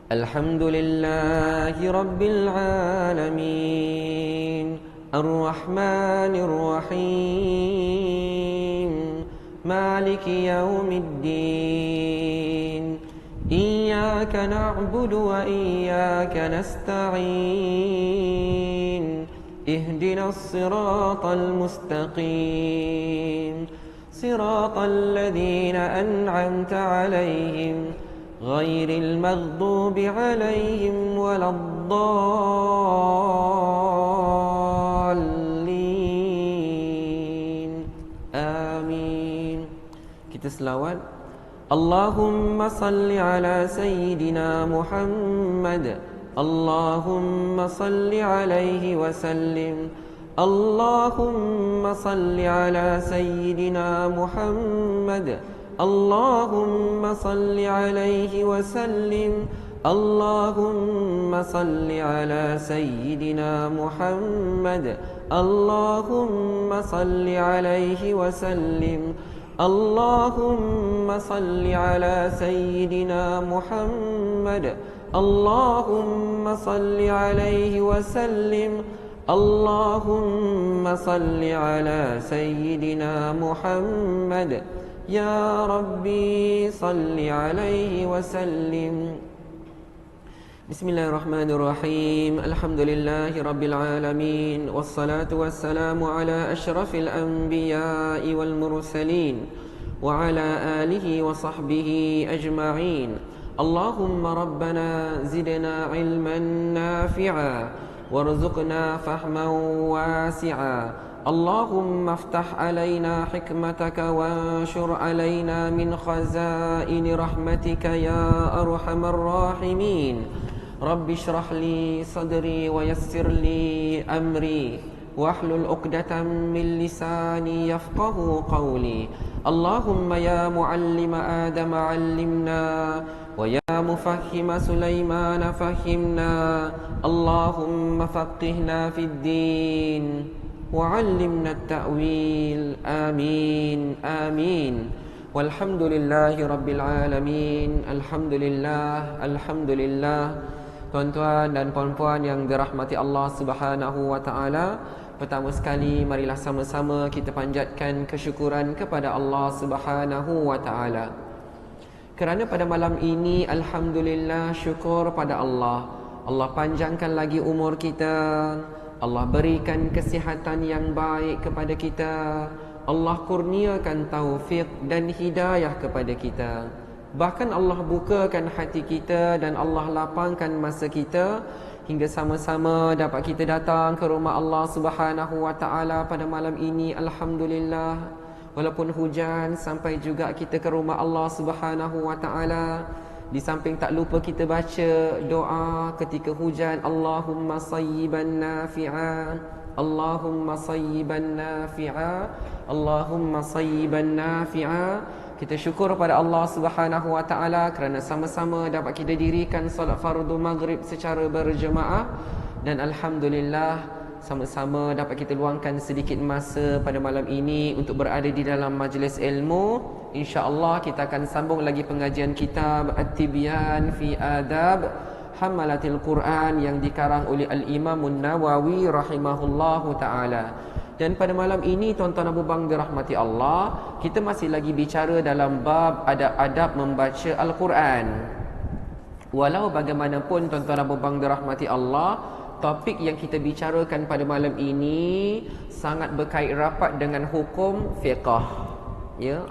الحمد لله رب العالمين الرحمن الرحيم مالك يوم الدين إياك نعبد وإياك نستعين اهدنا الصراط المستقيم صراط الذين أنعمت عليهم غير المغضوب عليهم ولا الضالين آمين. Kita selawat. Allahumma salli ala Sayyidina Muhammad. Allahumma salli alaihi wa sallim. Allahumma salli ala Sayyidina Muhammad. Allahumma salli alaihi wa sallim. Allahumma salli ala Sayyidina Muhammad. Allahumma salli alaihi wa sallim. Allahumma salli ala Sayyidina Muhammad. Allahumma salli alaihi wa sallim. Allahumma salli ala Sayyidina Muhammad. Ya Rabbi salli alaihi wa sallim. Bismillahirrahmanirrahim. Alhamdulillahi rabbil alamin. Wassalatu wassalamu ala asyrafil anbiya'i wal mursalin wa ala alihi wa sahbihi ajma'in. Allahumma rabbana zidna ilman nafi'a warzuqna fahman wasi'a. اللهم افتح علينا حكمتك وانشر علينا من خزائن رحمتك يا أرحم الراحمين. رب اشرح لي صدري ويسر لي أمري واحلل عقدة من لساني يفقه قولي. اللهم يا معلم آدم علمنا ويا مفهم سليمان فهمنا. اللهم فقهنا في الدين وعلمنا التأويل. آمين آمين. والحمد لله رب العالمين. Alhamdulillah, Alhamdulillah. Tuan-tuan dan puan-puan yang dirahmati Allah Subhanahu wa taala, pertama sekali marilah sama-sama kita panjatkan kesyukuran kepada Allah Subhanahu wa taala. Kerana pada malam ini alhamdulillah, syukur pada Allah. Allah panjangkan lagi umur kita. Allah berikan kesihatan yang baik kepada kita. Allah kurniakan taufik dan hidayah kepada kita. Bahkan Allah bukakan hati kita dan Allah lapangkan masa kita hingga sama-sama dapat kita datang ke rumah Allah Subhanahu wa taala pada malam ini. Alhamdulillah. Walaupun hujan, sampai juga kita ke rumah Allah Subhanahu wa taala. Di samping tak lupa kita baca doa ketika hujan, Allahumma sayyiban nafi'a, Allahumma sayyiban nafi'a, Allahumma sayyiban nafi'a. Kita syukur pada Allah Subhanahu wa taala kerana sama-sama dapat kita dirikan solat fardu maghrib secara berjemaah, dan alhamdulillah sama-sama dapat kita luangkan sedikit masa pada malam ini untuk berada di dalam majlis ilmu. InsyaAllah kita akan sambung lagi pengajian kitab At-Tibyan fi Adab Hammalatil Quran yang dikarang oleh Al-Imam An-Nawawi rahimahullahu ta'ala. Dan pada malam ini tuan-tuan Abu Bang dirahmati Allah, kita masih lagi bicara dalam bab adab-adab membaca Al-Quran. Walau bagaimanapun tuan-tuan Abu Bang dirahmati Allah, topik yang kita bicarakan pada malam ini sangat berkait rapat dengan hukum fiqh. Ya,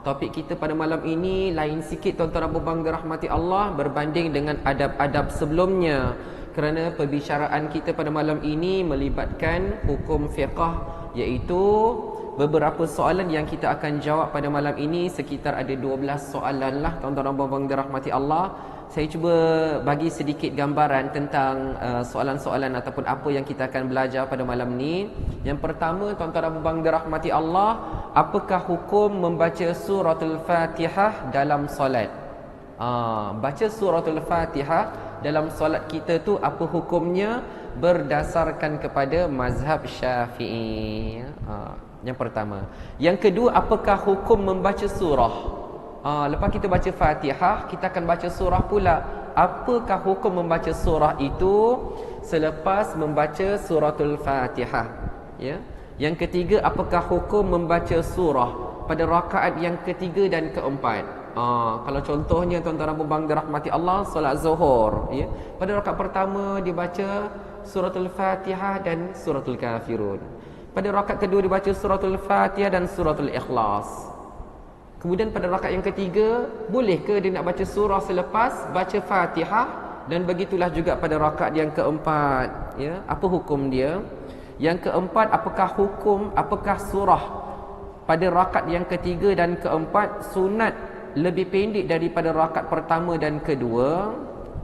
topik kita pada malam ini lain sikit tuan-tuan Abu Bang dirahmati Allah berbanding dengan adab-adab sebelumnya. Kerana perbicaraan kita pada malam ini melibatkan hukum fiqh, iaitu beberapa soalan yang kita akan jawab pada malam ini. Sekitar ada 12 soalan lah tuan-tuan Abu Bang dirahmati Allah. Saya cuba bagi sedikit gambaran tentang soalan-soalan ataupun apa yang kita akan belajar pada malam ni. Yang pertama, tuan-tuan Abu Bang dirahmati Allah, apakah hukum membaca suratul Fatihah dalam solat? Baca suratul Fatihah dalam solat kita tu apa hukumnya berdasarkan kepada mazhab Syafi'i? Yang pertama. Yang kedua, apakah hukum membaca surah? Lepas kita baca Fatihah, kita akan baca surah pula. apakah hukum membaca surah itu selepas membaca suratul Fatihah, ya. Yang ketiga, apakah hukum membaca surah pada rakaat yang ketiga dan keempat? Kalau contohnya tuan-tuan dan puan dirahmati Allah, solat Zuhur, ya. Pada rakaat pertama dibaca suratul Fatihah dan suratul Kafirun. Pada rakaat kedua dibaca suratul Fatihah dan suratul Ikhlas. Kemudian pada rakaat yang ketiga, boleh ke dia nak baca surah selepas baca Fatihah? Dan begitulah juga pada rakaat yang keempat, ya. Apa hukum dia? Yang keempat, apakah surah pada rakaat yang ketiga dan keempat sunat lebih pendek daripada rakaat pertama dan kedua?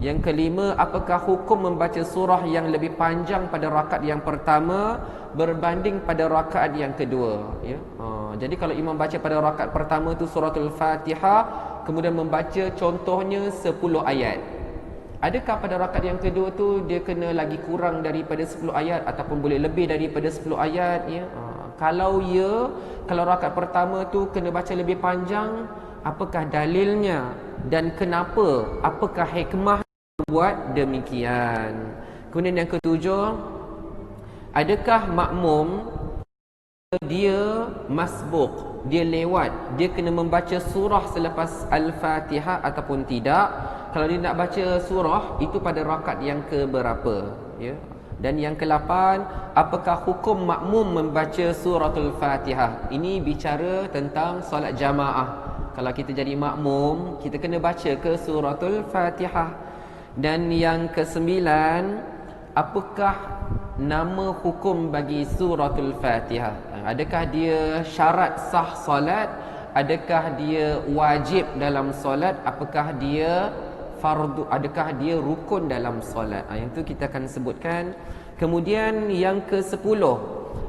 Yang kelima, apakah hukum membaca surah yang lebih panjang pada rakaat yang pertama berbanding pada rakaat yang kedua, ya. Jadi kalau imam baca pada rakaat pertama tu suratul Fatihah, kemudian membaca contohnya 10 ayat, adakah pada rakaat yang kedua tu dia kena lagi kurang daripada 10 ayat ataupun boleh lebih daripada 10 ayat, ya? Kalau rakaat pertama tu kena baca lebih panjang, apakah dalilnya dan kenapa? Apakah hikmah buat demikian? Kemudian yang ketujuh, adakah makmum dia masbuk, dia lewat, dia kena membaca surah selepas Al-Fatihah ataupun tidak? Kalau dia nak baca surah itu pada rakaat yang keberapa, ya? Dan yang ke-8, apakah hukum makmum membaca suratul Fatihah? Ini bicara tentang solat jamaah. Kalau kita jadi makmum, kita kena baca ke suratul Fatihah. Dan yang ke-9, apakah nama hukum bagi suratul Fatihah? Adakah dia syarat sah solat? Adakah dia wajib dalam solat? Apakah dia fardu? Adakah dia rukun dalam solat? Yang itu kita akan sebutkan. Kemudian yang ke-10,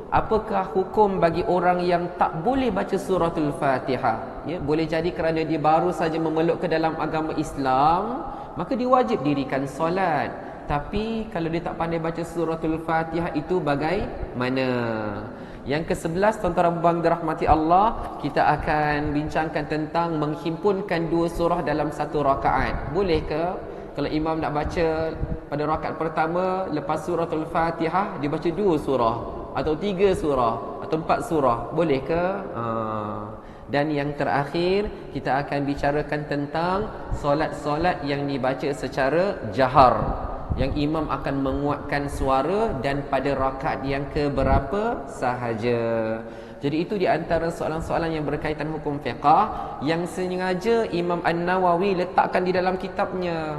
apakah hukum bagi orang yang tak boleh baca suratul Fatihah? Ya, boleh jadi kerana dia baru saja memeluk ke dalam agama Islam, maka dia wajib dirikan solat. Tapi kalau dia tak pandai baca suratul Fatihah itu bagaimana? Yang ke-11, tuan-tuan dan dirahmati Allah, kita akan bincangkan tentang menghimpunkan dua surah dalam satu rakaat. Boleh ke? Kalau imam nak baca pada rakaat pertama, lepas suratul Fatihah dia baca 2 surah atau 3 surah atau 4 surah, boleh ke? Dan yang terakhir, kita akan bicarakan tentang solat-solat yang dibaca secara jahar, yang imam akan menguatkan suara dan pada rakaat yang keberapa sahaja. Jadi itu di antara soalan-soalan yang berkaitan hukum fiqah yang sengaja Imam An-Nawawi letakkan di dalam kitabnya.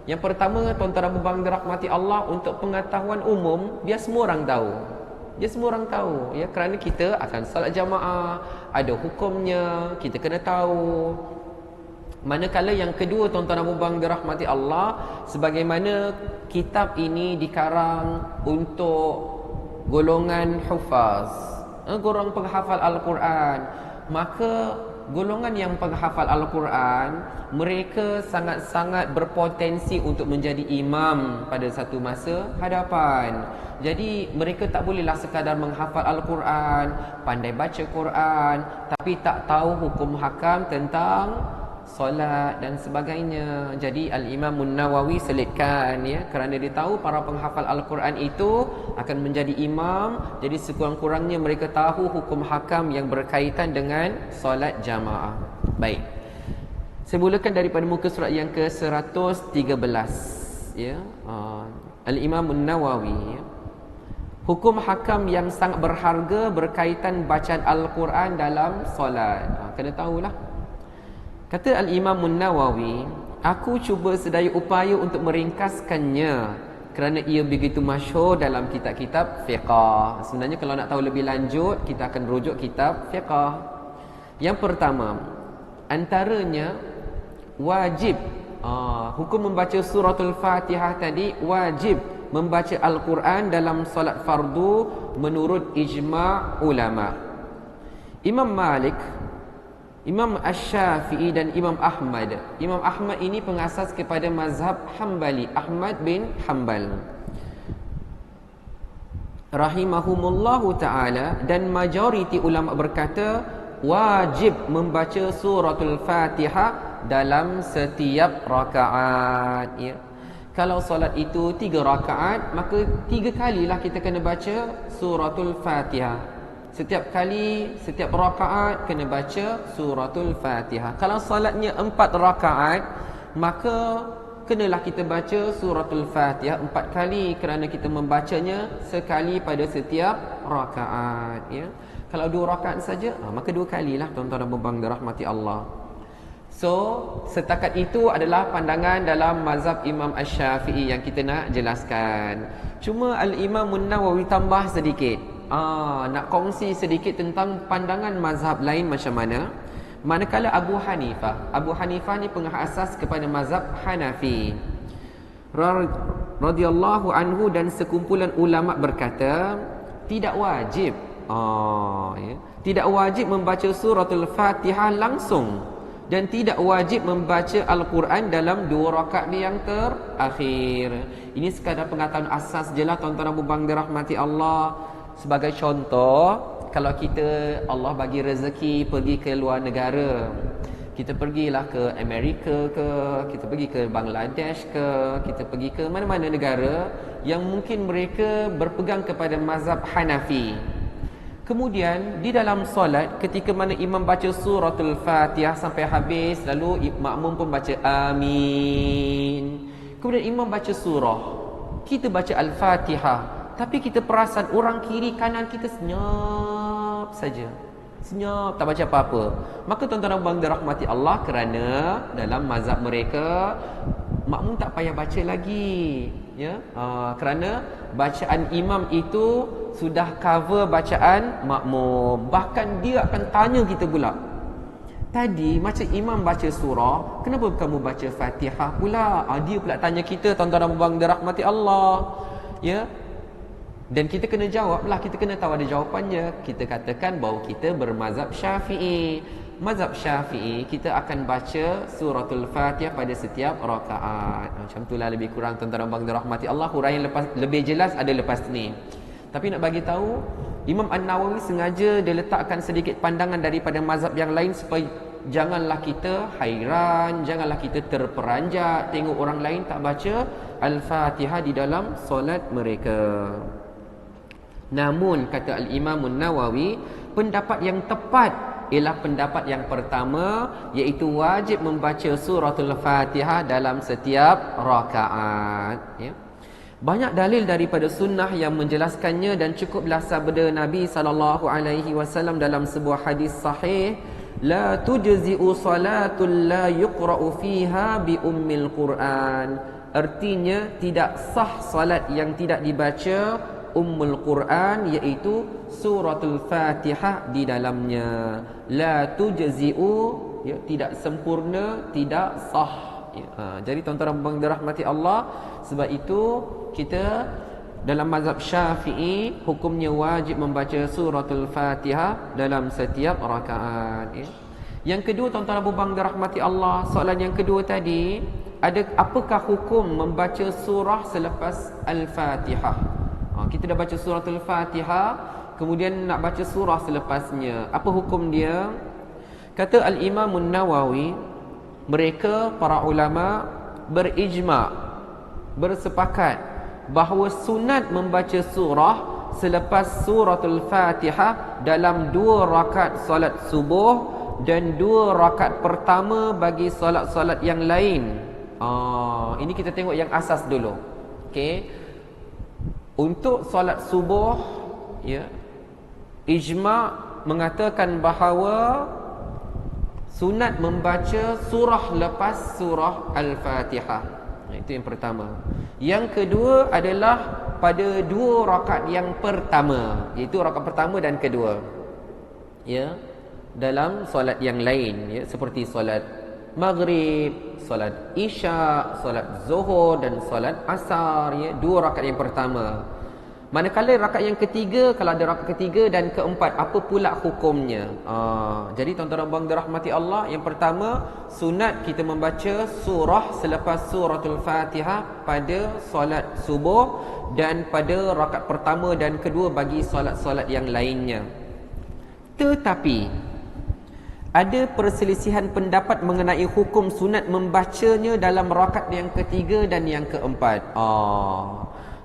Yang pertama, tuan-tuan dan puan dirahmati Allah, untuk pengetahuan umum, biar semua orang tahu. Dia semua orang tahu, ya, kerana kita akan salat jamaah, ada hukumnya, kita kena tahu. Manakala yang kedua, tuan-tuan dan puan dirahmati Allah, sebagaimana kitab ini dikarang untuk golongan hufaz, golongan penghafal Al-Quran, maka golongan yang penghafal Al-Quran, mereka sangat-sangat berpotensi untuk menjadi imam pada satu masa hadapan. Jadi mereka tak bolehlah sekadar menghafal Al-Quran, pandai baca Quran, tapi tak tahu hukum hakam tentang solat dan sebagainya. Jadi Al-Imam An-Nawawi selitkan, ya, kerana dia tahu para penghafal Al-Quran itu akan menjadi imam. Jadi sekurang-kurangnya mereka tahu hukum hakam yang berkaitan dengan solat jamaah. Baik, saya mulakan daripada muka surat yang ke-113, ya. Al-Imam An-Nawawi, ya. Hukum hakam yang sangat berharga berkaitan bacaan Al-Quran dalam solat. Kena tahulah. Kata Al-Imam An-Nawawi, aku cuba sedaya upaya untuk meringkaskannya kerana ia begitu masyhur dalam kitab-kitab fiqah. Sebenarnya kalau nak tahu lebih lanjut, kita akan rujuk kitab fiqah. Yang pertama, antaranya wajib, hukum membaca suratul Fatihah tadi, wajib membaca Al-Quran dalam solat fardu menurut ijma' ulama. Imam Malik, Imam Asy-Syafi'i dan Imam Ahmad. Imam Ahmad ini pengasas kepada mazhab Hambali, Ahmad bin Hanbal, rahimahumullahu ta'ala, dan majoriti ulama berkata wajib membaca suratul Fatihah dalam setiap rakaat, ya. Kalau solat itu 3 rakaat, maka 3 kalilah kita kena baca suratul Fatihah. Setiap kali, setiap rakaat kena baca suratul Fatihah. Kalau solatnya 4 rakaat, maka kenalah kita baca suratul Fatihah 4 kali, kerana kita membacanya sekali pada setiap rakaat, ya. Kalau 2 rakaat saja, maka 2 kalilah, tuan-tuan dan puan-puan dirahmati Allah. So, setakat itu adalah pandangan dalam mazhab Imam Asy-Syafi'i yang kita nak jelaskan. Cuma Al-Imam An-Nawawi tambah sedikit. Nak kongsi sedikit tentang pandangan mazhab lain macam mana. Manakala Abu Hanifah ni pengasas kepada mazhab Hanafi radhiyallahu anhu, dan sekumpulan ulama berkata tidak wajib tidak wajib membaca suratul Fatihah langsung, dan tidak wajib membaca Al-Quran dalam 2 rakaat yang terakhir. Ini sekadar pengetahuan asas je lah, tuan-tuan dan puan-puan dirahmati Allah. Sebagai contoh, kalau kita Allah bagi rezeki pergi ke luar negara, kita pergilah ke Amerika ke, kita pergi ke Bangladesh ke, kita pergi ke mana-mana negara yang mungkin mereka berpegang kepada mazhab Hanafi. Kemudian di dalam solat, ketika mana imam baca suratul Fatihah sampai habis, lalu makmum pun baca amin. Kemudian imam baca surah, kita baca Al-Fatihah, tapi kita perasan orang kiri kanan kita senyap saja, senyap, tak baca apa-apa. Maka tuan-tuan dan puan dirahmati Allah, kerana dalam mazhab mereka makmum tak payah baca lagi, ya. Kerana bacaan imam itu sudah cover bacaan makmum. Bahkan dia akan tanya kita pula, tadi macam imam baca surah, kenapa kamu baca Fatihah pula? Dia pula tanya kita, tuan-tuan dan puan dirahmati Allah, ya. Dan kita kena jawablah, kita kena tahu ada jawapannya. Kita katakan bahawa kita bermazhab Syafi'i. Mazhab Syafi'i, kita akan baca suratul Fatihah pada setiap rakaat. Macam itulah lebih kurang, tuan-tuan dan puan dirahmati Allah. Huraian lebih jelas ada lepas ni. Tapi nak bagi tahu, Imam An-Nawawi sengaja dia letakkan sedikit pandangan daripada mazhab yang lain, supaya janganlah kita hairan, janganlah kita terperanjat tengok orang lain tak baca Al-Fatihah di dalam solat mereka. Namun kata Al-Imam An-Nawawi, pendapat yang tepat ialah pendapat yang pertama, iaitu wajib membaca suratul Fatihah dalam setiap rakaat, ya. Banyak dalil daripada sunnah yang menjelaskannya, dan cukuplah sabda Nabi SAW dalam sebuah hadis sahih, la tujzi'u salatul la yuqra'u fiha bi ummil Quran. Artinya tidak sah salat yang tidak dibaca Ummul Quran, iaitu suratul Fatihah di dalamnya. La tujzi'u, ya, tidak sempurna, tidak sah, ya. Jadi tuan-tuan dan puan dirahmati Allah, sebab itu kita dalam mazhab Syafi'i hukumnya wajib membaca suratul Fatihah dalam setiap rakaat, ya. Yang kedua, tuan-tuan dan puan dirahmati Allah, soalan yang kedua tadi, apakah hukum membaca surah selepas Al-Fatihah? Kita dah baca suratul Fatihah, kemudian nak baca surah selepasnya, apa hukum dia? Kata Al-Imam An-Nawawi, mereka para ulama berijma', bersepakat bahawa sunat membaca surah selepas suratul Fatihah dalam 2 rakaat solat subuh dan 2 rakaat pertama bagi solat-solat yang lain. Ini kita tengok yang asas dulu. Okey. Untuk solat subuh, ya, ijma' mengatakan bahawa sunat membaca surah lepas surah Al-Fatihah. Itu yang pertama. Yang kedua adalah pada 2 rakaat yang pertama, iaitu rakaat pertama dan kedua, ya, dalam solat yang lain, ya, seperti solat Maghrib, solat Isya, solat Zuhur dan solat Asar, ya, 2 rakaat yang pertama. Manakala rakaat yang ketiga, kalau ada rakaat ketiga dan keempat, apa pula hukumnya? Jadi tuan-tuan dan puan dirahmati Allah, yang pertama, sunat kita membaca surah selepas suratul Fatihah pada solat subuh dan pada rakaat pertama dan kedua bagi solat-solat yang lainnya. Tetapi Ada perselisihan pendapat mengenai hukum sunat membacanya dalam rakaat yang ketiga dan yang keempat.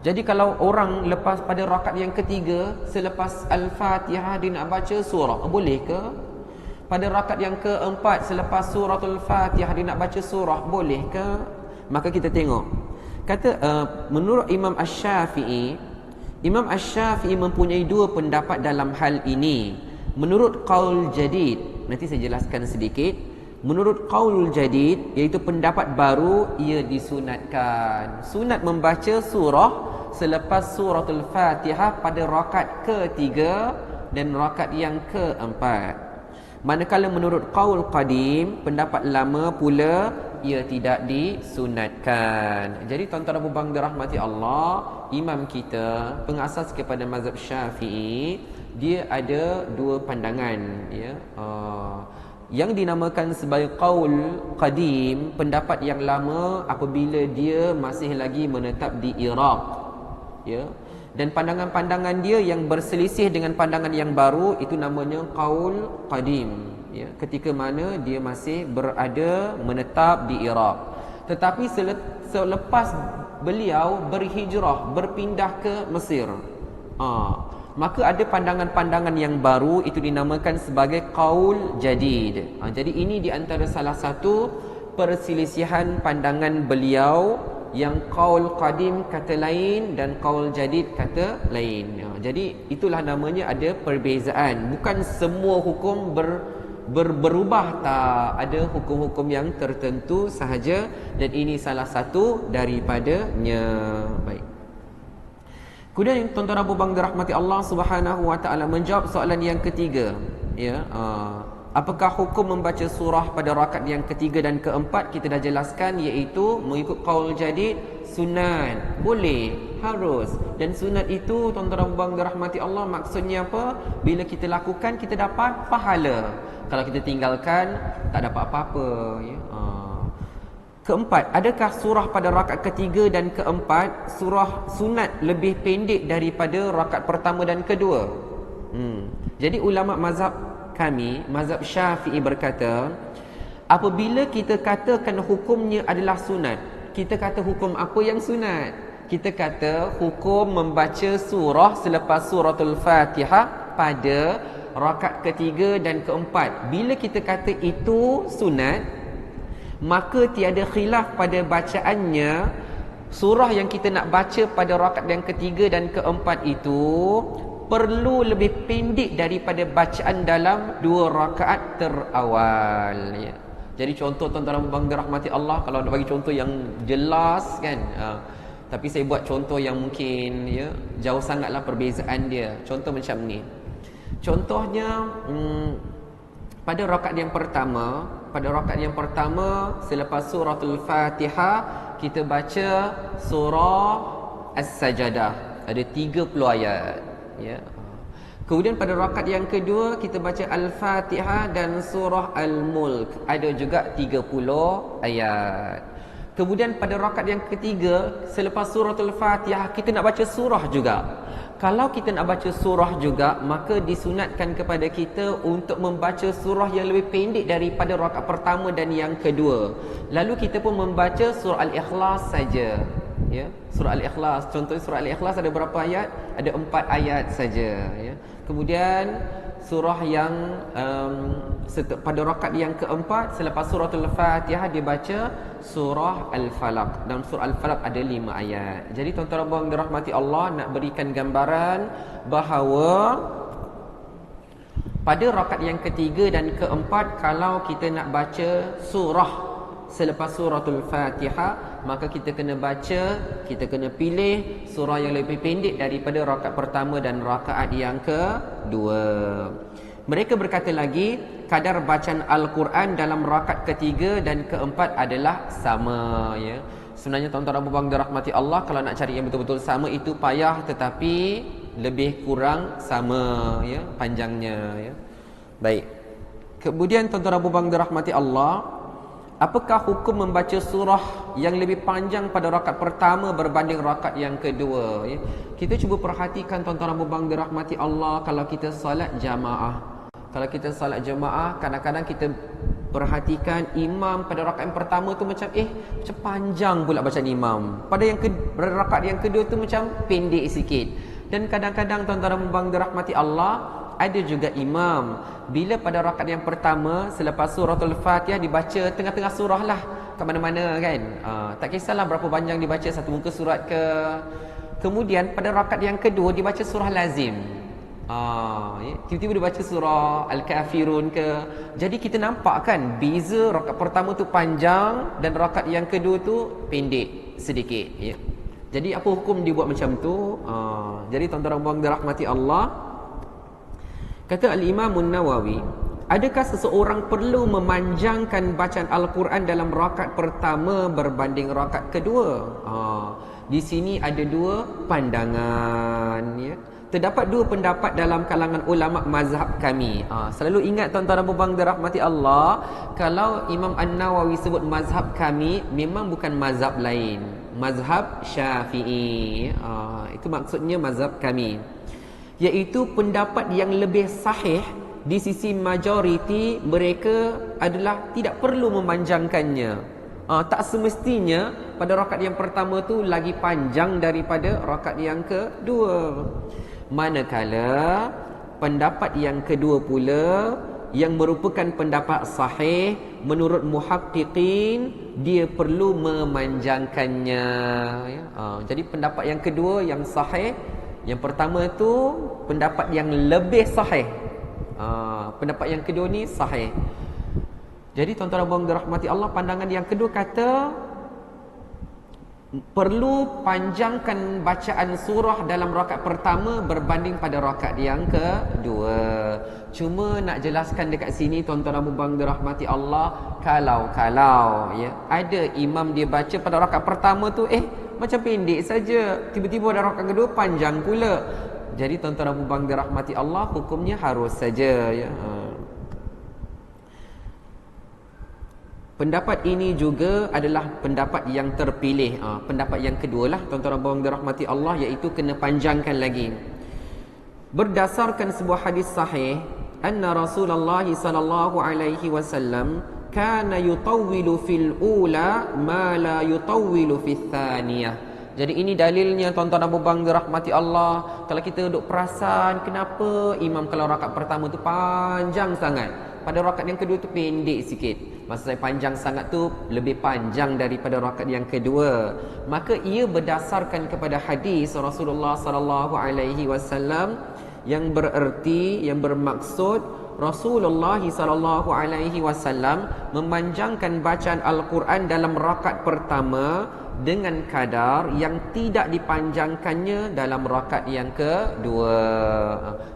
Jadi kalau orang lepas pada rakaat yang ketiga, selepas Al-Fatihah dia nak baca surah, boleh ke? Pada rakaat yang keempat, selepas suratul Fatihah dia nak baca surah, boleh ke? Maka kita tengok. Kata menurut Imam Asy-Syafi'i, Imam Asy-Syafi'i mempunyai dua pendapat dalam hal ini. Menurut qaul jadid, nanti saya jelaskan sedikit. Menurut qaul jadid, iaitu pendapat baru, ia disunatkan. Sunat membaca surah selepas suratul Fatihah pada rakaat ketiga dan rakaat yang keempat. Manakala menurut qaul qadim, pendapat lama pula, ia tidak disunatkan. Jadi tuan-tuan Abu Bang dirahmati Allah, imam kita pengasas kepada mazhab Syafi'i, dia ada dua pandangan, ya. Yang dinamakan sebagai qaul qadim, pendapat yang lama apabila dia masih lagi menetap di Iraq, ya. Dan pandangan-pandangan dia yang berselisih dengan pandangan yang baru, itu namanya qaul qadim, ya, ketika mana dia masih berada menetap di Iraq. Tetapi selepas beliau berhijrah, berpindah ke Mesir, maka ada pandangan-pandangan yang baru, itu dinamakan sebagai qaul jadid. Jadi ini di antara salah satu perselisihan pandangan beliau, yang qaul qadim kata lain dan qaul jadid kata lain. Jadi itulah namanya ada perbezaan. Bukan semua hukum berubah, tak, ada hukum-hukum yang tertentu sahaja, dan ini salah satu daripadanya. Baik. Kemudian tuan-tuan Abu Bang dirahmati Allah Subhanahu wa taala menjawab soalan yang ketiga, ya. Apakah hukum membaca surah pada rakaat yang ketiga dan keempat? Kita dah jelaskan, iaitu mengikut qaul jadid sunat. Boleh, harus. Dan sunat itu tuan-tuan Abu Bang dirahmati Allah, maksudnya apa? Bila kita lakukan kita dapat pahala. Kalau kita tinggalkan tak dapat apa-apa, ya. Keempat, adakah surah pada rakaat ketiga dan keempat, surah sunat lebih pendek daripada rakaat pertama dan kedua? Jadi ulama mazhab kami, mazhab Syafi'i berkata, apabila kita katakan hukumnya adalah sunat, kita kata hukum apa yang sunat? Kita kata hukum membaca surah selepas suratul Fatihah pada rakaat ketiga dan keempat. Bila kita kata itu sunat, maka tiada khilaf pada bacaannya. Surah yang kita nak baca pada rakaat yang ketiga dan keempat itu perlu lebih pendek daripada bacaan dalam dua rakaat terawal, ya. Jadi contoh tuan-tuan Bang dirahmati Allah, kalau nak bagi contoh yang jelas kan, tapi saya buat contoh yang mungkin, ya, jauh sangatlah perbezaan dia. Contoh macam ni. Contohnya pada rakaat yang pertama, selepas suratul Fatihah, kita baca surah As-Sajadah, ada 30 ayat, ya. Kemudian pada rakaat yang kedua, kita baca Al-Fatihah dan surah Al-Mulk, ada juga 30 ayat. Kemudian pada rakaat yang ketiga, selepas suratul Fatihah, kita nak baca surah juga. Kalau kita nak baca surah juga, maka disunatkan kepada kita untuk membaca surah yang lebih pendek daripada rakaat pertama dan yang kedua. Lalu kita pun membaca surah Al-Ikhlas saja, ya. Surah Al-Ikhlas, contoh surah Al-Ikhlas ada berapa ayat? Ada 4 ayat saja, ya. Kemudian surah yang pada rakaat yang keempat, selepas suratul Fatihah, dibaca surah Al-Falaq. Dalam surah Al-Falaq ada 5 ayat. Jadi tuan-tuan abang dirahmati Allah, nak berikan gambaran bahawa pada rakaat yang ketiga dan keempat, kalau kita nak baca surah selepas suratul Fatihah, maka kita kena pilih surah yang lebih pendek daripada rakaat pertama dan rakaat yang kedua. Mereka berkata lagi, kadar bacaan Al-Quran dalam rakaat ketiga dan keempat adalah sama, ya. Sebenarnya tuan-tuan Abu Bang dirahmati Allah, kalau nak cari yang betul-betul sama itu payah, tetapi lebih kurang sama, ya, panjangnya, ya. Baik. Kemudian tuan-tuan Abu Bang dirahmati Allah, apakah hukum membaca surah yang lebih panjang pada rakaat pertama berbanding rakaat yang kedua, ya? Kita cuba perhatikan tuan-tuan Abu Bang dirahmati Allah, kalau kita solat jamaah, Kalau kita salat jemaah, kadang-kadang kita perhatikan imam pada rakaat yang pertama tu macam macam panjang pula bacaan imam. Pada rakaat yang kedua tu macam pendek sikit. Dan kadang-kadang tuan-tuan dan puan dirahmati Allah, ada juga imam bila pada rakaat yang pertama selepas suratul Fatihah dibaca tengah-tengah surah lah kat mana-mana kan. Tak kisahlah berapa panjang dibaca, satu muka surat ke. Kemudian pada rakaat yang kedua dibaca surah lazim. Tiba-tiba dia baca surah Al-Kafirun ke. Jadi kita nampak kan beza rakaat pertama tu panjang dan rakaat yang kedua tu pendek sedikit ya. Jadi apa hukum dia buat macam tu? Jadi tuan-tuan dan puan dirahmati Allah, kata Al-Imam An-Nawawi, adakah seseorang perlu memanjangkan bacaan Al-Quran dalam rakaat pertama berbanding rakaat kedua? Di sini ada dua pandangan ya. Terdapat dua pendapat dalam kalangan ulama mazhab kami. Selalu ingat tuan-tuan dan puan dirahmati Allah, kalau Imam An-Nawawi sebut mazhab kami, memang bukan mazhab lain, mazhab Syafi'i. Itu maksudnya mazhab kami, iaitu pendapat yang lebih sahih di sisi majoriti mereka adalah tidak perlu memanjangkannya. Tak semestinya pada rakaat yang pertama tu lagi panjang daripada rakaat yang kedua. Manakala pendapat yang kedua pula yang merupakan pendapat sahih menurut muhaqqiqin, dia perlu memanjangkannya ya. Jadi pendapat yang kedua yang sahih, yang pertama tu pendapat yang lebih sahih. Pendapat yang kedua ni sahih. Jadi tuan-tuan dan puan dirahmati Allah, pandangan yang kedua kata perlu panjangkan bacaan surah dalam rakaat pertama berbanding pada rakaat yang kedua. Cuma nak jelaskan dekat sini tuan-tuan dan puan dirahmati Allah, kalau ya ada imam dia baca pada rakaat pertama tu macam pendek saja, tiba-tiba pada rakaat kedua panjang pula. Jadi tuan-tuan dan puan dirahmati Allah, hukumnya harus saja ya. Pendapat ini juga adalah pendapat yang terpilih. Pendapat yang kedua lah tuan-tuan dan puan dirahmati Allah, iaitu kena panjangkan lagi. Berdasarkan sebuah hadis sahih, anna Rasulullah sallallahu alaihi wasallam kana yutawwilu fil ula ma la yutawwilu fil thaniyah. Jadi ini dalilnya tuan-tuan dan puan dirahmati Allah. Kalau kita duduk perasan, kenapa imam kalau rakaat pertama tu panjang sangat, pada rakaat yang kedua tu pendek sikit. Maksud saya panjang sangat tu lebih panjang daripada rakaat yang kedua. Maka ia berdasarkan kepada hadis Rasulullah sallallahu alaihi wasallam yang bererti, yang bermaksud Rasulullah sallallahu alaihi wasallam memanjangkan bacaan Al-Quran dalam rakaat pertama dengan kadar yang tidak dipanjangkannya dalam rakaat yang kedua.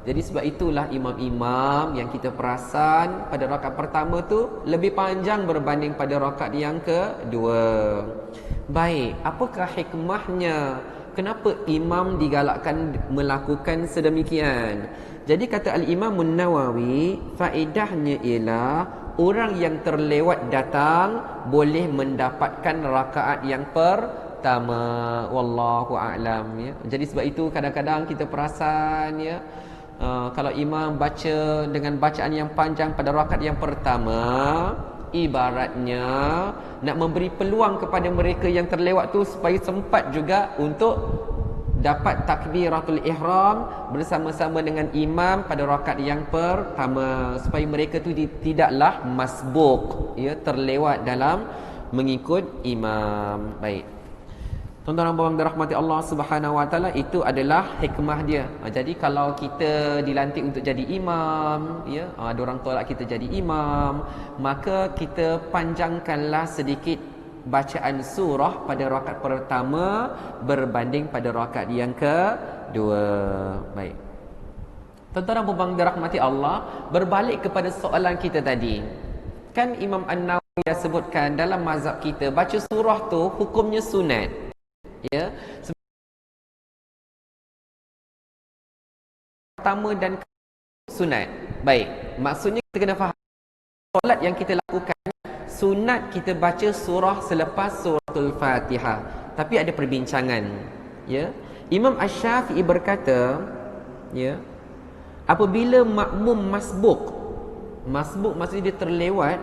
Jadi sebab itulah imam-imam yang kita perasan pada rakaat pertama tu lebih panjang berbanding pada rakaat yang kedua. Baik, apakah hikmahnya? Kenapa imam digalakkan melakukan sedemikian? Jadi kata Al-Imam An-Nawawi, faedahnya ialah orang yang terlewat datang boleh mendapatkan rakaat yang pertama. Wallahu a'lam ya. Jadi sebab itu kadang-kadang kita perasan ya, kalau imam baca dengan bacaan yang panjang pada rakaat yang pertama, ibaratnya nak memberi peluang kepada mereka yang terlewat tu supaya sempat juga untuk dapat takbiratul ihram bersama-sama dengan imam pada rakaat yang pertama, supaya mereka tu tidaklah masbuk ya, terlewat dalam mengikut imam. Baik, tuan-tuan dan puan dirahmati Allah Subhanahu wa taala, itu adalah hikmah dia. Jadi kalau kita dilantik untuk jadi imam ya, ada orang tolak kita jadi imam, maka kita panjangkanlah sedikit bacaan surah pada rakaat pertama berbanding pada rakaat yang kedua. Baik, tuan-tuan dan puan dirahmati Allah, berbalik kepada soalan kita tadi, kan Imam An-Nawawi dah sebutkan dalam mazhab kita baca surah tu hukumnya sunat ya, pertama dan sunat. Baik, maksudnya kita kena faham solat yang kita lakukan sunat kita baca surah selepas suratul Fatihah, tapi ada perbincangan ya. Imam Asy-Syafi'i berkata ya, apabila makmum masbuk Masbuk maksudnya dia terlewat,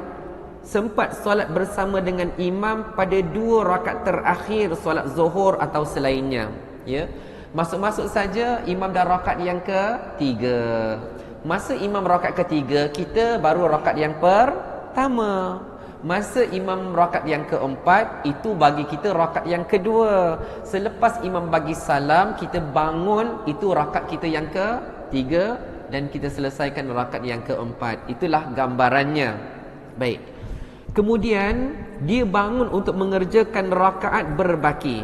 sempat solat bersama dengan imam pada 2 rakaat terakhir solat zuhur atau selainnya, ya. Masuk-masuk saja imam dah rakaat yang ketiga. Masa imam rakaat ketiga, kita baru rakaat yang pertama. Masa imam rakaat yang keempat, itu bagi kita rakaat yang kedua. Selepas imam bagi salam, kita bangun, itu rakaat kita yang ketiga, dan kita selesaikan rakaat yang keempat. Itulah gambarannya. Baik. Kemudian dia bangun untuk mengerjakan rakaat berbaki.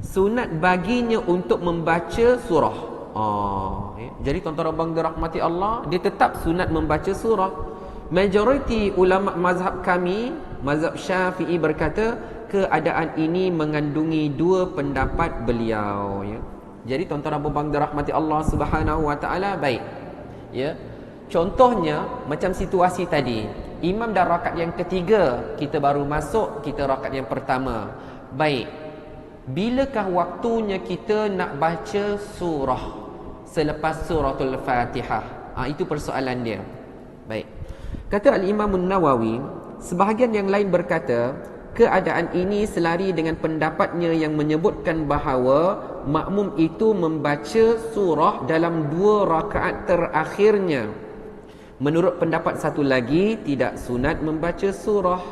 Sunat baginya untuk membaca surah. Jadi tuan-tuan abang dirahmati Allah, dia tetap sunat membaca surah. Majoriti ulama mazhab kami, mazhab Syafi'i, berkata keadaan ini mengandungi 2 pendapat beliau, ya. Jadi tuan-tuan abang dirahmati Allah Subhanahu wa taala, baik, ya. Contohnya macam situasi tadi, imam dah rakaat yang ketiga, kita baru masuk, kita rakaat yang pertama. Baik, bilakah waktunya kita nak baca surah selepas suratul Fatihah? Itu persoalan dia. Baik. Kata Al-Imam An-Nawawi, sebahagian yang lain berkata, keadaan ini selari dengan pendapatnya yang menyebutkan bahawa makmum itu membaca surah dalam 2 rakaat terakhirnya. Menurut pendapat satu lagi, tidak sunat membaca surah.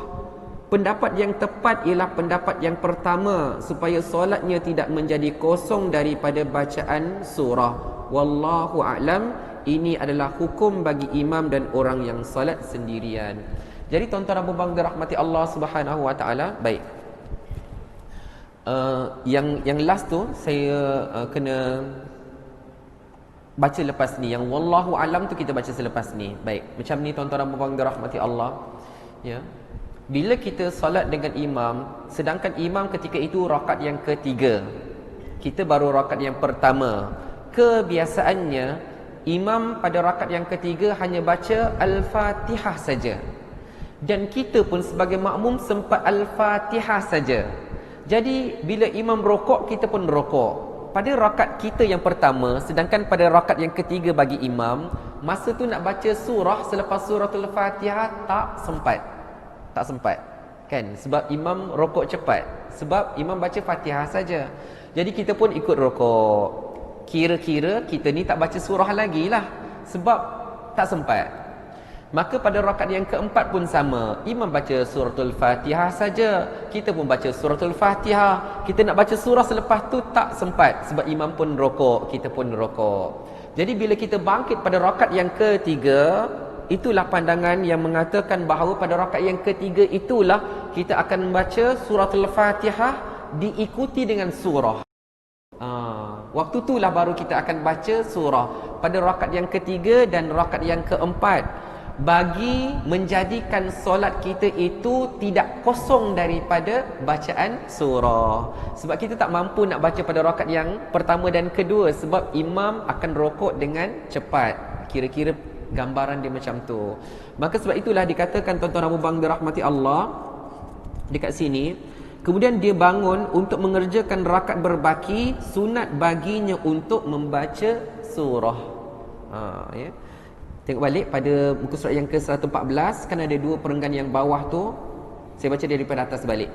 Pendapat yang tepat ialah pendapat yang pertama, supaya solatnya tidak menjadi kosong daripada bacaan surah. Wallahu a'lam. Ini adalah hukum bagi imam dan orang yang solat sendirian. Jadi tuan-tuan dan puan dirahmati Allah Subhanahu wa taala, baik. Yang last tu saya kena baca lepas ni. Yang wallahu alam tu kita baca selepas ni. Baik, macam ni tuan-tuan dan puan dirahmati Allah, ya. Bila kita solat dengan imam, sedangkan imam ketika itu rakaat yang ketiga, kita baru rakaat yang pertama, kebiasaannya imam pada rakaat yang ketiga hanya baca Al-Fatihah saja, dan kita pun sebagai makmum sempat Al-Fatihah saja. Jadi bila imam rokok, kita pun rokok pada rakaat kita yang pertama, sedangkan pada rakaat yang ketiga bagi imam, masa tu nak baca surah selepas suratul Fatihah tak sempat, kan? Sebab imam rokok cepat, sebab imam baca Fatihah saja. Jadi kita pun ikut rokok. Kira-kira kita ni tak baca surah lagi lah, sebab tak sempat. Maka pada rakaat yang keempat pun sama, imam baca suratul Fatihah saja, kita pun baca suratul Fatihah. Kita nak baca surah selepas tu tak sempat, sebab imam pun rokok, kita pun rokok. Jadi bila kita bangkit pada rakaat yang ketiga, itulah pandangan yang mengatakan bahawa pada rakaat yang ketiga itulah kita akan membaca suratul Fatihah diikuti dengan surah. Waktu itulah baru kita akan baca surah pada rakaat yang ketiga dan rakaat yang keempat, bagi menjadikan solat kita itu tidak kosong daripada bacaan surah. Sebab kita tak mampu nak baca pada rakaat yang pertama dan kedua, sebab imam akan rokok dengan cepat. Kira-kira gambaran dia macam tu. Maka sebab itulah dikatakan tuan-tuan Abu Bang dirahmati Allah dekat sini, kemudian dia bangun untuk mengerjakan rakaat berbaki, sunat baginya untuk membaca surah. Ya. Tengok balik pada muka surat yang ke-114, kan ada 2 perenggan yang bawah tu. Saya baca daripada atas balik.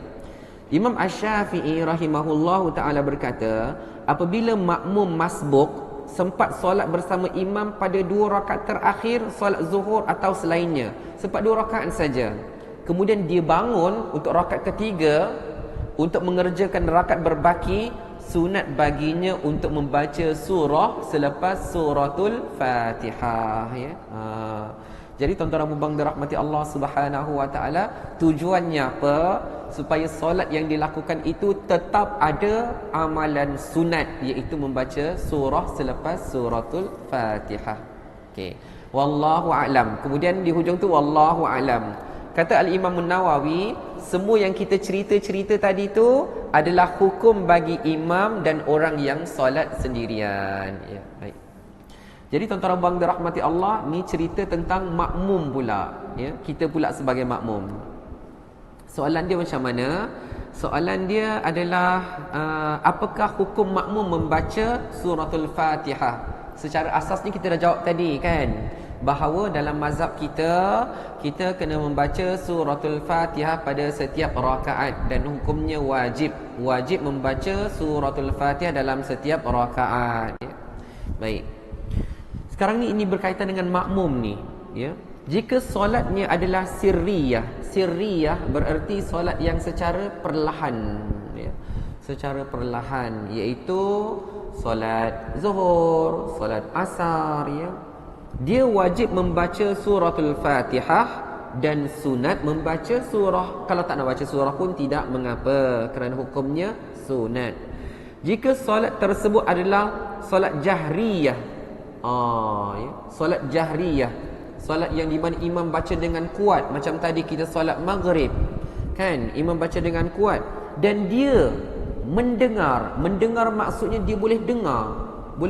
Imam Asy-Syafi'i rahimahullahu taala berkata, apabila makmum masbuk sempat solat bersama imam pada 2 rakaat terakhir solat zuhur atau selainnya, sempat 2 rakaat saja, kemudian dia bangun untuk rakaat ketiga untuk mengerjakan rakaat berbaki, sunat baginya untuk membaca surah selepas suratul Fatihah, ya. Jadi tuan-tuan dan puan dirahmati Allah Subhanahu wa taala, tujuannya apa? Supaya solat yang dilakukan itu tetap ada amalan sunat, iaitu membaca surah selepas suratul Fatihah. Okey. Wallahu a'lam. Kemudian di hujung tu wallahu a'lam. Kata Al-Imam An-Nawawi, semua yang kita cerita-cerita tadi tu adalah hukum bagi imam dan orang yang solat sendirian. Ya, baik. Jadi tuan-tuan bang dirahmati Allah, ni cerita tentang makmum pula, ya. Kita pula sebagai makmum. Soalan dia macam mana? Soalan dia adalah apakah hukum makmum membaca suratul Fatihah? Secara asasnya kita dah jawab tadi, kan? bahawa dalam mazhab kita kena membaca suratul Fatihah pada setiap rakaat dan hukumnya wajib membaca suratul Fatihah dalam setiap rakaat. Baik. Sekarang ni ini berkaitan dengan makmum ni, ya. Jika solatnya adalah sirriyah bererti solat yang secara perlahan, ya. Secara perlahan, iaitu solat zuhur, solat asar, ya. Dia wajib membaca suratul Fatihah dan sunat membaca surah. Kalau tak nak baca surah pun tidak mengapa, kerana hukumnya sunat. Jika solat tersebut adalah solat jahriyah, ya, solat jahriyah, solat yang di mana imam baca dengan kuat, macam tadi kita solat maghrib, kan, imam baca dengan kuat dan dia mendengar maksudnya dia boleh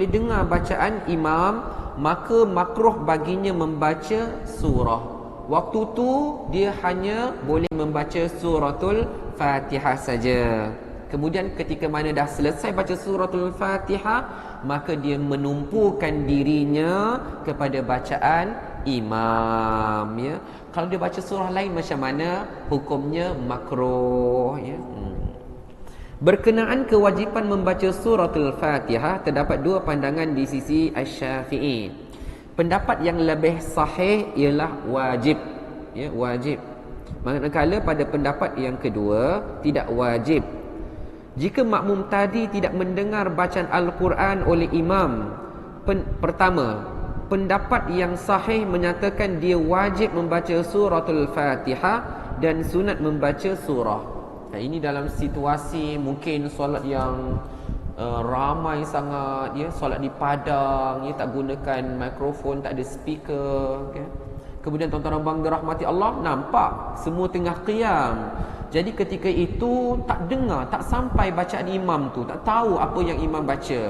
dengar bacaan imam, maka makruh baginya membaca surah. Waktu tu dia hanya boleh membaca suratul Fatihah saja. Kemudian ketika mana dah selesai baca suratul Fatihah, maka dia menumpukan dirinya kepada bacaan imam, ya. Kalau dia baca surah lain macam mana? Hukumnya makruh, ya. Berkenaan kewajipan membaca suratul Fatihah, terdapat dua pandangan di sisi Asy-Syafi'i. Pendapat yang lebih sahih ialah wajib, ya, wajib. Manakala pada pendapat yang kedua tidak wajib. Jika makmum tadi tidak mendengar bacaan Al-Quran oleh imam, pertama, pendapat yang sahih menyatakan dia wajib membaca suratul Fatihah dan sunat membaca surah. Ini dalam situasi mungkin solat yang ramai sangat, ya, solat di padang, ya, tak gunakan mikrofon, tak ada speaker, okay. Kemudian tuan-tuan abang dirahmati Allah, nampak semua tengah qiyam. Jadi ketika itu tak dengar, tak sampai bacaan imam tu, tak tahu apa yang imam baca.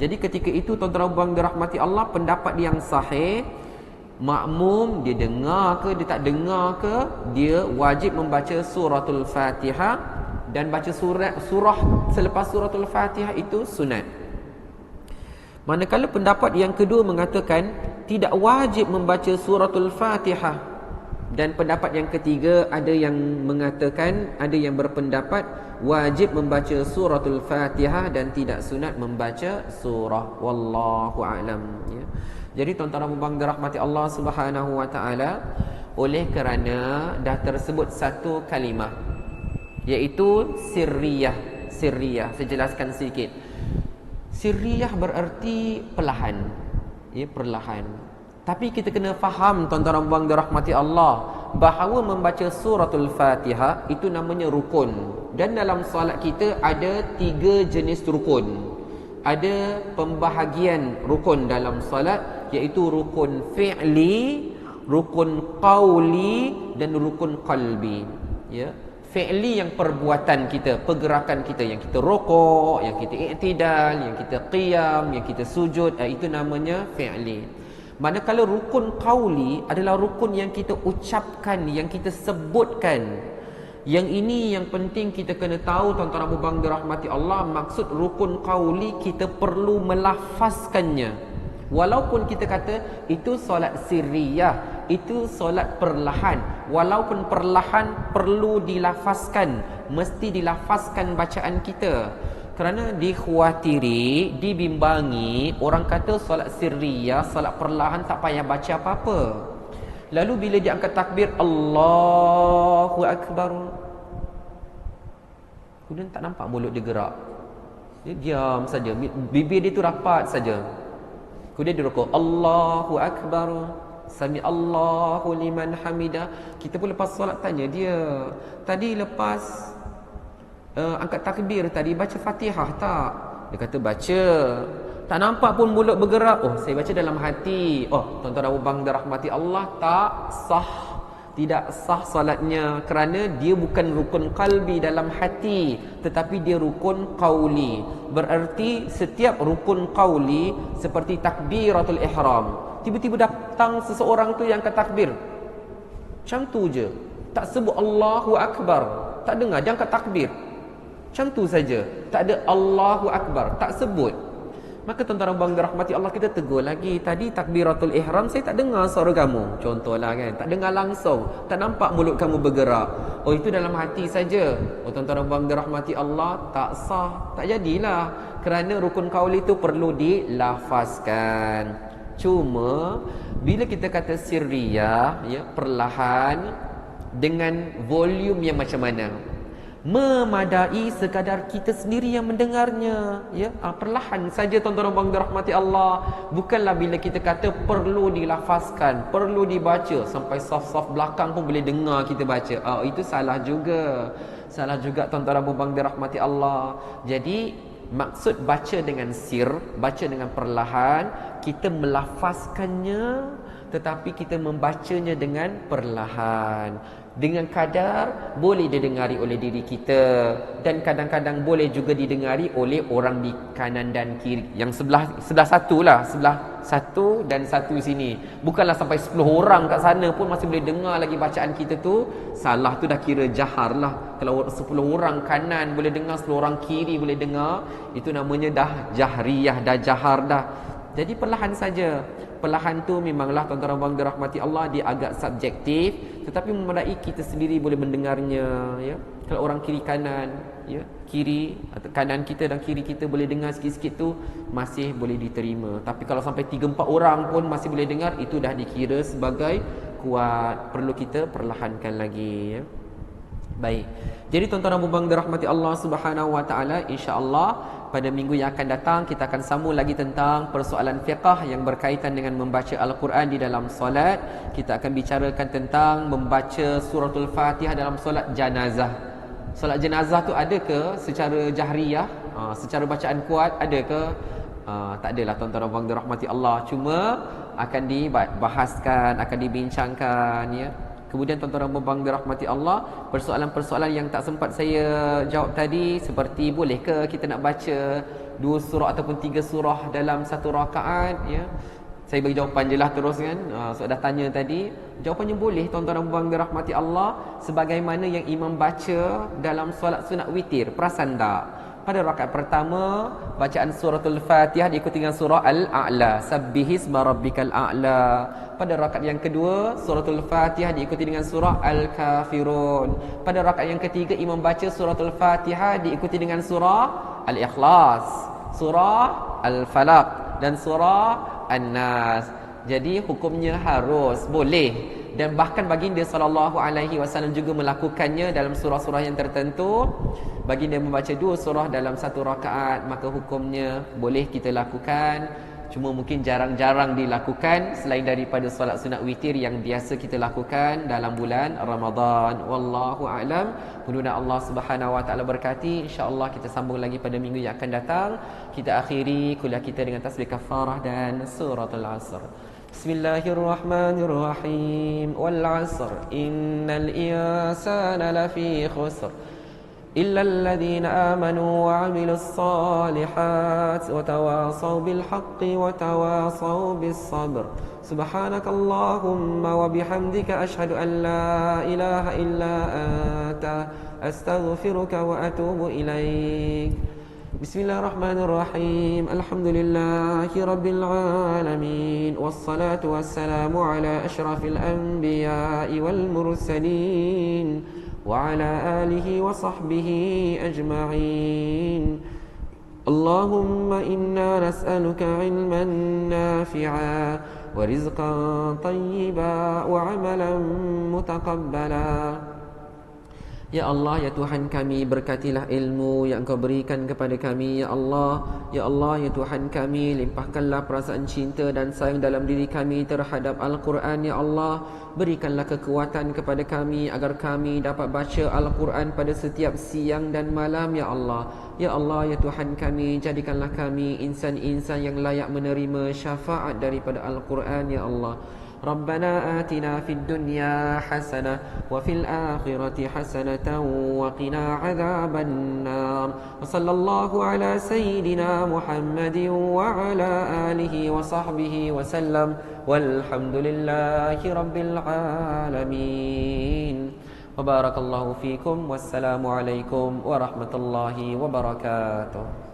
Jadi ketika itu tuan-tuan abang dirahmati Allah, pendapat yang sahih, makmum dia dengar ke dia tak dengar ke, dia wajib membaca suratul Fatihah dan baca surah selepas suratul Fatihah itu sunat. Manakala pendapat yang kedua mengatakan tidak wajib membaca suratul Fatihah, dan pendapat yang ketiga ada yang mengatakan, ada yang berpendapat wajib membaca suratul Fatihah dan tidak sunat membaca surah. Wallahu a'lam, ya. Jadi tuan-tuan dan puan dirahmati Allah Subhanahu wa taala, oleh kerana dah tersebut satu kalimah iaitu sirriyah. Saya jelaskan sedikit. Sirriyah bererti perlahan, ya, perlahan. Tapi kita kena faham tuan-tuan dan puan dirahmati Allah, bahawa membaca suratul Fatihah itu namanya rukun. Dan dalam solat kita ada 3 jenis rukun. Ada pembahagian rukun dalam solat, iaitu rukun fi'li, rukun qawli dan rukun qalbi, ya. Fi'li yang perbuatan kita, pergerakan kita, yang kita rukuk, yang kita i'tidal, yang kita qiyam, yang kita sujud, itu namanya fi'li. Manakala rukun qawli adalah rukun yang kita ucapkan, yang kita sebutkan. Yang ini yang penting kita kena tahu tuan-tuan Abu Bang dirahmati Allah. Maksud rukun qauli, kita perlu melafazkannya. Walaupun kita kata itu solat sirriyah, itu solat perlahan, walaupun perlahan perlu dilafazkan, mesti dilafazkan bacaan kita. Kerana dikhawatiri, dibimbangi, orang kata solat sirriyah, solat perlahan tak payah baca apa-apa. Lalu bila dia angkat takbir Allahu Akbar, kemudian tak nampak mulut dia gerak, dia diam saja, bibir dia tu rapat saja. Kemudian dia rukuk Allahu Akbar, Sami Allahu liman hamidah. Kita pun lepas solat tanya dia, tadi lepas angkat takbir tadi baca Fatihah tak? Dia kata baca. Tak nampak pun mulut bergerak. Oh, saya baca dalam hati. Oh, tuan-tuan Abu Bang dirahmati Allah, tak sah. Tidak sah salatnya, kerana dia bukan rukun qalbi dalam hati, tetapi dia rukun qauli. Berarti setiap rukun qauli seperti takbiratul ihram, tiba-tiba datang seseorang tu yang angkat takbir, macam tu je, tak sebut Allahu Akbar, tak dengar dia angkat takbir, macam tu saja, tak ada Allahu Akbar, tak sebut. Maka tuan-tuan dan puan dirahmati Allah, kita tegur lagi. Tadi takbiratul ihram saya tak dengar suara kamu. Contohlah kan, tak dengar langsung, tak nampak mulut kamu bergerak. Oh, itu dalam hati saja. Oh, tuan-tuan dan puan dirahmati Allah, tak sah, tak jadilah. Kerana rukun qaul itu perlu dilafazkan. Cuma bila kita kata sirriyah, ya, perlahan dengan volume yang macam mana, memadai sekadar kita sendiri yang mendengarnya, ya. Perlahan saja tuan-tuan dan puan dirahmati Allah. Bukanlah bila kita kata perlu dilafazkan, perlu dibaca, sampai saf-saf belakang pun boleh dengar kita baca. Itu salah juga. Salah juga tuan-tuan dan puan dirahmati Allah. Jadi maksud baca dengan sir, baca dengan perlahan, kita melafazkannya tetapi kita membacanya dengan perlahan, dengan kadar boleh didengari oleh diri kita, dan kadang-kadang boleh juga didengari oleh orang di kanan dan kiri, yang sebelah satu lah, sebelah satu dan satu sini. Bukanlah sampai 10 orang kat sana pun masih boleh dengar lagi bacaan kita tu. Salah tu dah kira jahar lah. Kalau 10 orang kanan boleh dengar, 10 orang kiri boleh dengar, itu namanya dah jahriyah, dah jahar dah. Jadi perlahan saja. Perlahan tu memanglah tuan-tuan dan puan dirahmati Allah, dia agak subjektif, tetapi memadai kita sendiri boleh mendengarnya, ya. Kalau orang kiri kanan, ya, kiri atau kanan kita dan kiri kita boleh dengar sikit-sikit tu masih boleh diterima. Tapi kalau sampai 3-4 orang pun masih boleh dengar, itu dah dikira sebagai kuat. Perlu kita perlahankan lagi, ya. Baik. Jadi tuan-tuan dan puan dirahmati Allah Subhanahu wa taala, insya-Allah pada minggu yang akan datang kita akan sambung lagi tentang persoalan fiqh yang berkaitan dengan membaca Al-Quran di dalam solat. Kita akan bicarakan tentang membaca suratul Fatihah dalam solat janazah. Solat jenazah tu ada ke secara jahriyah, secara bacaan kuat ada ke? Tak adalah tuan-tuan dan puan dirahmati Allah. Cuma akan dibahaskan, akan dibincangkan, ya. Kemudian tuan-tuan dan puan dirahmati Allah, persoalan-persoalan yang tak sempat saya jawab tadi, seperti boleh ke kita nak baca 2 surah ataupun 3 surah dalam satu rakaat, ya. Saya bagi jawapan je lah terus kan. So dah tanya tadi, jawapannya boleh tuan-tuan dan puan dirahmati Allah, sebagaimana yang imam baca dalam solat sunat witir. Perasan tak? Pada rakaat pertama, bacaan suratul Fatihah diikuti dengan surah Al-A'la, Sabbihisma rabbikal a'la. Pada rakaat yang kedua, suratul Fatihah diikuti dengan surah Al-Kafirun. Pada rakaat yang ketiga, imam baca suratul Fatihah diikuti dengan surah Al-Ikhlas, surah Al-Falaq dan surah An-Nas. Jadi hukumnya harus boleh, dan bahkan baginda SAW juga melakukannya dalam surah-surah yang tertentu. Baginda membaca 2 surah dalam satu rakaat, maka hukumnya boleh kita lakukan. Cuma mungkin jarang-jarang dilakukan selain daripada solat sunat witir yang biasa kita lakukan dalam bulan Ramadan. Wallahu a'lam. Mudah-mudahan Allah Subhanahu wa taala berkati. Insya-Allah kita sambung lagi pada minggu yang akan datang. Kita akhiri kuliah kita dengan tasbih kafarah dan suratul Asr. Bismillahirrahmanirrahim. Wal 'asr innal insana lafi khusr إلا الذين آمنوا وعملوا الصالحات وتواصوا بالحق وتواصوا بالصبر سبحانك اللهم وبحمدك أشهد أن لا إله إلا أنت أستغفرك وأتوب إليك بسم الله الرحمن الرحيم الحمد لله رب العالمين والصلاة والسلام على أشرف الأنبياء والمرسلين وعلى آله وصحبه أجمعين اللهم إنا نسألك علما نافعا ورزقا طيبا وعملا متقبلا. Ya Allah, ya Tuhan kami, berkatilah ilmu yang Engkau berikan kepada kami, ya Allah. Ya Allah, ya Tuhan kami, limpahkanlah perasaan cinta dan sayang dalam diri kami terhadap Al-Quran, ya Allah. Berikanlah kekuatan kepada kami agar kami dapat baca Al-Quran pada setiap siang dan malam, ya Allah. Ya Allah, ya Tuhan kami, jadikanlah kami insan-insan yang layak menerima syafaat daripada Al-Quran, ya Allah. ربنا آتنا في الدنيا حسنة وفي الآخرة حسنة وقنا عذاب النار وصلى الله على سيدنا محمد وعلى آله وصحبه وسلم والحمد لله رب العالمين وبارك الله فيكم والسلام عليكم ورحمة الله وبركاته.